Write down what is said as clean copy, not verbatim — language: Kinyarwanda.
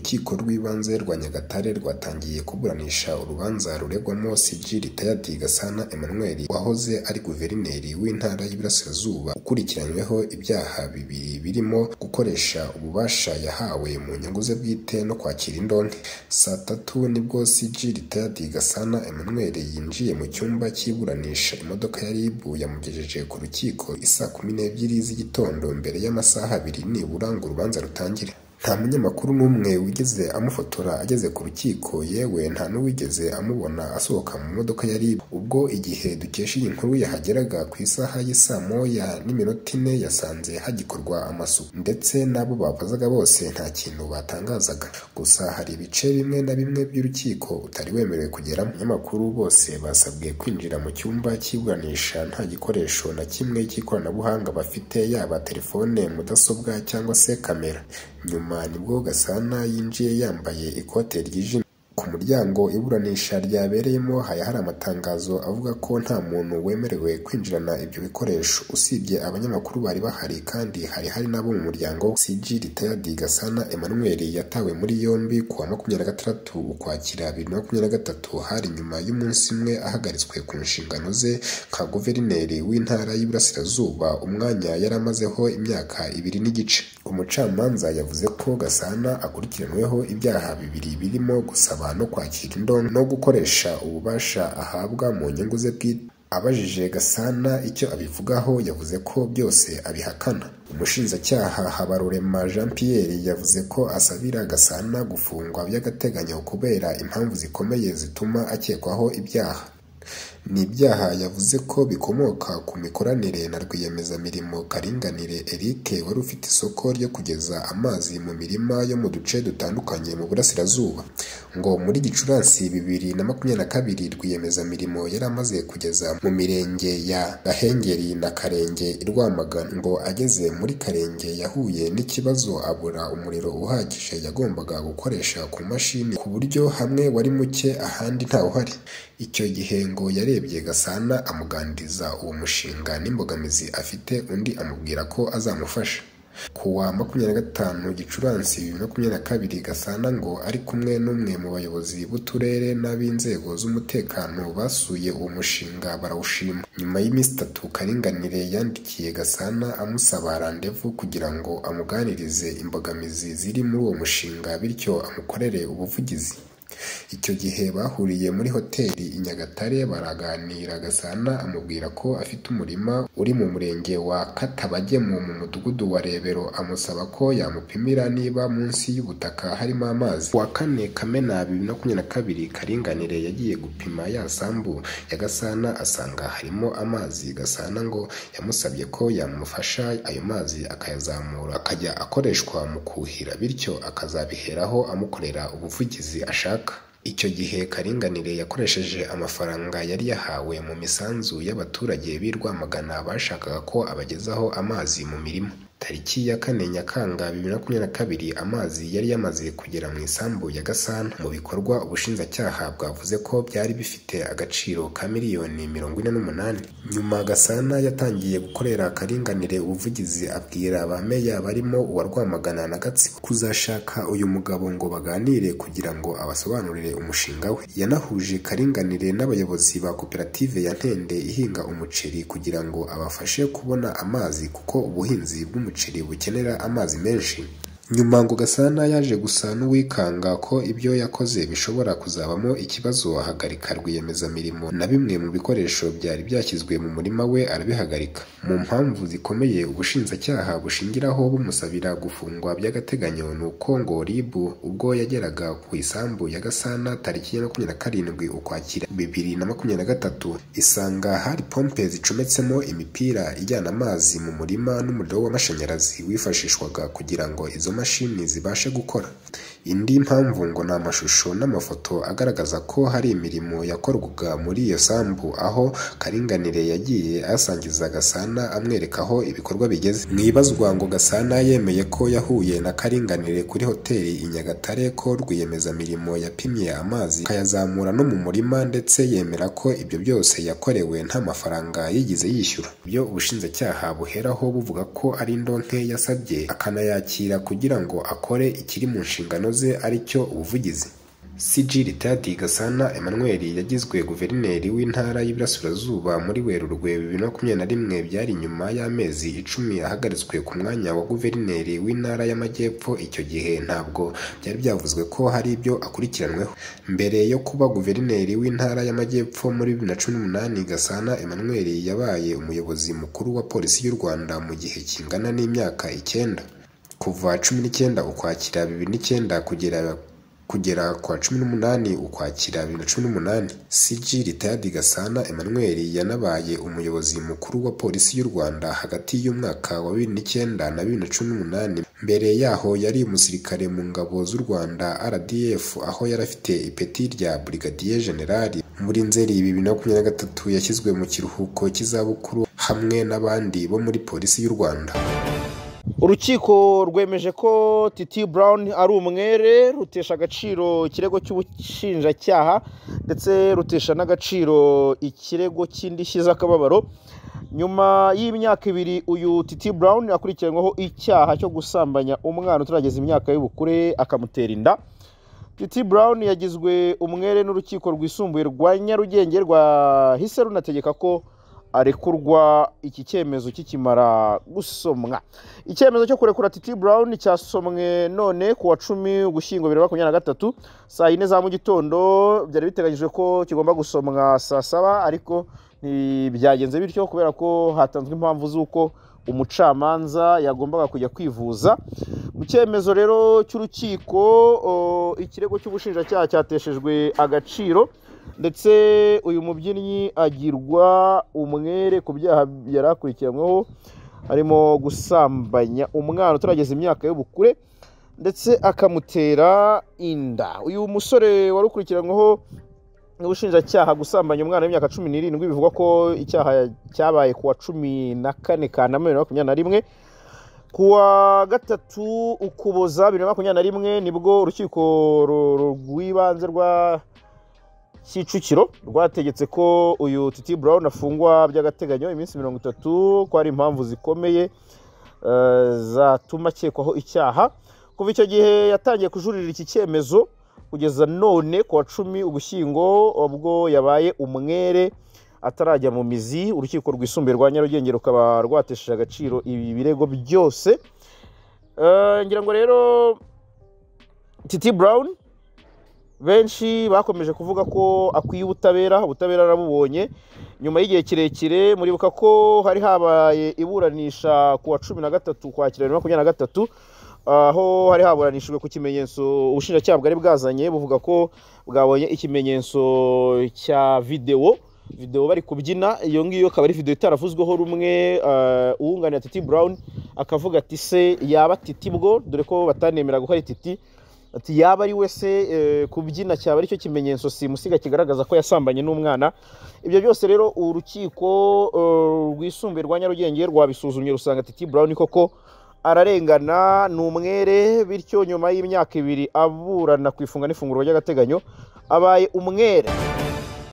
urukiko rw'ibanze rwa Nyagatare rwatangiye kuburanisha urubanza ruregwamo CG Retired Gasana Emmanuel wahoze ari guverineri w'intara y'Iburasirazuba ukurikiranyweho ibyaha bibiri birimo gukoresha ububasha yahawe mu nyungu ze bwite no kwakira indonke. Saa 3 nibwo CG Retired Gasana Emmanuel yinjiye mu cyumba cy'iburanisha. Imodoka ya RIB yamugejeje ku rukiko isaa 12 z'igitondo mbere y'amasaha abiri nibura ngo urubanza rutangire. Nta munyamakuru n'umwe wigeze amufotora ageze ku rukiko, yewe nta n'uwigeze amubona asohoka mu modoka ya RIB. Ubwo igihe dukesha iyi nkuru yahageraga ku isaha y'isaa 1:04 yasanze hagikorwa amasuku, ndetse n'abo babazaga bose nta kintu batangazaga. Gusa hari ibice bimwe na bimwe by'urukiko utari wemerewe kugeramo. Abanyamakuru bose basabwe kwinjira mu cyumba cy'iburanisha nta gikoresho na kimwe cy'ikoranabuhanga bafite, yaba telefone, mudasobwa cyangwa se kamera. Nyuma nibwo Gasana yinjiye yambaye ikote ryijimye. Ku muryango iburanisha ryabereyemo hari amatangazo avuga ko nta muntu wemerewe kwinjirana ibyo bikoresho usibye abanyamakuru bari bahari, kandi hari n'abo mu muryango. CG Retired Gasana Emmanuel yatawe muri yombi kuwa 26 Ukwakira 2023, hari nyuma y'umunsi umwe ahagaritswe ku nshingano ze nka guverineri w'intara y'Iburasirazuba, umwanya yari amazeho imyaka 2 n'igice. Umucamanza yavuze ko Gasana akurikiranweho ibyaha bibiri birimo gusaba no kwakira indonke no gukoresha ububasha ahabwa mu nyungu ze bwite. Abajije Gasana icyo abivugaho yavuze ko byose abihakana. Umushinjacyaha Habarurema Jean Pierre yavuze ko asabira Gasana gufungwa by'agateganyo kubera impamvu zikomeye zituma akekwaho ibyaha. Ni ibyaha yavuze ko bikomoka ku mikoranire na rwiyemezamirimo Karinganire Eric wari ufite isoko ryo kugeza amazi mu mirima yo mu duce dutandukanye mu Burasirazuba. Ngo muri Gicurasi 2022 rwiyemezamirimo yari amaze kugeza mu mirenge ya Gahengeri na Karenge i Rwamagana. Ngo ageze muri Karenge yahuye n'ikibazo abura umuriro uhagije yagombaga gukoresha ku mashini, ku buryo hamwe wari muke ahandi nta uhari. Icyo gihe ngo yarebye Gasana amuganiriza uwo mushinga n'imbogamizi afite, undi amubwira ko azamufasha. Kuwa 25 Gicurasi 2022 Gasana ngo ari kumwe n'umwe mu bayobozi b'uturere n'ab'inzego z'umutekano basuye uwo mushinga barawushima. Nyuma y'iminsi 3 Karinganire yandikiye Gasana amusaba randevu kugira ngo amuganirize imbogamizi ziri muri uwo mushinga bityo amukorere ubuvugizi. Icyo gihe bahuriye muri hoteli i Nyagatare baraganira. Gasana amubwira ko afite umurima uri mu murenge wa Katabagemu mu mudugudu wa Rebero, amusaba ko yamupimira niba munsi y'ubutaka harimo amazi. Kuwa 4 Kamena 2022 Karinganire yagiye gupima ya sambu ya Gasana asanga harimo amazi. Gasana ngo yamusabye ko yamufasha ayo mazi akayazamura akajya akoreshwa mu kuhira, bityo akazabiheraho amukorera ubuvugizi ashaka. Icyo gihe Karinganire yakoresheje amafaranga yari yahawe mu misanzu y'abaturage b'i Rwamagana bashakaga ko abagezaho amazi mu mirima. Tariki ya 4 Nyakanga 2022 amazi yari yamaze kugera mu isambu ya Gasana. Mu bikorwa ubushinjacyaha bwavuze ko byari bifite agaciro ka miliyoni 48. Nyuma Gasana yatangiye gukorera Karinganire ubuvugizi, abwira abameya barimo uwa Rwamagana na Gatsibo kuzashaka uyu mugabo ngo baganire kugira ngo abasobanurire umushinga we. Yanahuje Karinganire n'abayobozi ba koperative ya Ntende ihinga umuceri kugira ngo abafashe kubona amazi kuko ubuhinzi bw'umuceri bukenera amazi menshi. Nyuma ngo Gasana yaje gusa n'uwikanga ko ibyo yakoze bishobora kuzabamo ikibazo, ahagarika rwiyemezamirimo na bimwe mu bikoresho byari byashyizwe mu murima we arabihagarika. Mu mpamvu zikomeye ubushinjacyaha bushingiraho bumusabira gufungwa by'agateganyo ni uko ngo RIB ubwo yageraga ku isambu ya Gasana tariki ya 27 Ukwakira 2023 isanga hari pompe zicometsemo imipira ijyana amazi mu murima n'umuriro w'amashanyarazi wifashishwaga kugira ngo izo mashini zibashe gukora. Indi mpamvu ngo ni amashusho n'amafoto agaragaza ko hari imirimo yakorwaga muri iyo sambu, aho Karinganire yagiye asangiza Gasana amwereka aho ibikorwa bigeze. Mwibazwa ngo Gasana yemeye ko yahuye na Karinganire kuri hoteli i Nyagatare, ko rwiyemezamirimo yapimye amazi akayazamura no mu murima, ndetse yemera ko ibyo byose yakorewe nta mafaranga yigeze yishyura. Ibyo ubushinjacyaha buheraho buvuga ko ari indonke yasabye akanayakira kugira kugira ngo akore ikiri mu nshingano ze aricyo ubuvugizi. CG Retired Gasana Emmanuel yagizwe guverineri w'intara y'Iburasirazuba muri Werurwe 2021 byari nyuma y'amezi 10 ahagaritswe ku mwanya wa guverineri w'intara y'Amajyepfo. Icyo gihe ntabwo byari byavuzwe ko hari ibyo akurikiranweho. Mbere yo kuba guverineri w'intara y'Amajyepfo muri 2018, Gasana Emmanuel yabaye umuyobozi mukuru wa polisi y'u Rwanda mu gihe kingana n'imyaka 9 kuva 19 Ukwakira 2009 kugera kwa 18 Ukwakira 2018. CG Retired Gasana Emmanuel yanabaye umuyobozi mukuru wa polisi y'u Rwanda hagati y'umwaka wa 2009 na 2018. Mbere yaho yari umusirikare mu ngabo z'u Rwanda RDF, aho yarafite ipeti rya Brigadier General. Muri Nzeri 2023 yashyizwe mu kiruhuko cy'izabukuru hamwe n'abandi bo muri polisi y'u Rwanda. Urukiko rwemeje ko Titi Brown ari umwere, rutesha agaciro ikirego cy'ubushinjacyaha ndetse rutesha n'agaciro ikirego cy'indishyi z'akababaro. Nyuma y'imyaka 2 uyu Titi Brown akurikiranyweho icyaha cyo gusambanya umwana utarageza imyaka y'ubukure akamutera inda. Titi Brown yagizwe umwere n'urukiko rwisumbuye rwa Nyarugenge rwahise runategeka ko arekurwa iki cyemezo kikimara gusomwa. Icyemezo cyo kurekura Titi Brown cyasomwe none ku wa 10 Ugushyingo 2023 saa 4 za mu gitondo. Byari biteganyijwe ko kigomba gusomwa saa 7, ariko ntibyagenze bityo kubera ko hatanzwe impamvu z'uko umucamanza yagombaga kujya kwivuza. Mu cyemezo rero cy'urukiko, ikirego cy'ubushinjacyaha cyateshejwe agaciro ndetse uyu mubyinnyi agirwa umwere ku byaha yarakurikiranyweho harimo gusambanya umwana utarageza imyaka y'ubukure ndetse akamutera inda. Uyu musore warukurikiranyweho n'ubushinjacyaha gusambanya umwana w'imyaka 17 bivugwa ko icyaha cyabaye ku wa 14 Kanama 2021. Ku wa 3 Ukuboza 2021 nibwo urukiko rw'ibanze rwa Kicukiro rwategetse ko uyu Titi Brown afungwa by'agateganyo iminsi 30 ko ari impamvu zikomeye zatuma akekwaho icyaha. Kuva icyo gihe yatangiye kujuririra iki cyemezo kugeza none ku wa 10 Ugushyingo ubwo yabaye umwere atarajya mu mizi. Urukiko rwisumbuye rwa Nyarugenge rukaba rwatesheje agaciro ibi birego byose. Ngira ngo rero Titi Brown benshi bakomeje kuvuga ko akwiye ubutabera arabubonye nyuma y'igihe kirekire. Muribuka ko hari habaye iburanisha ku wa 13 Ukwakira 2023 aho hari haburanishijwe ku kimenyetso ubushinjacyaha bwari bwazanye buvuga ko bwabonye ikimenyetso cya video bari kubyina. Iyo ngiyo akaba ari video itaravuzweho rumwe. Uwunganira Titi Brown akavuga ati se yaba Titi bwo, dore ko batanemera ko ari Titi, ati yaba ari wese kubyina cyaba ari cyo kimenyetso simusiga kigaragaza ko yasambanye n'umwana. Ibyo byose rero urukiko rwisumbuye rwa Nyarugenge rwabisuzumye rusanga Titi Brown koko ararengana, n'umwere, bityo nyuma y'imyaka 2 aburana ku ifunga n'ifunguro ry'agateganyo abaye umwere.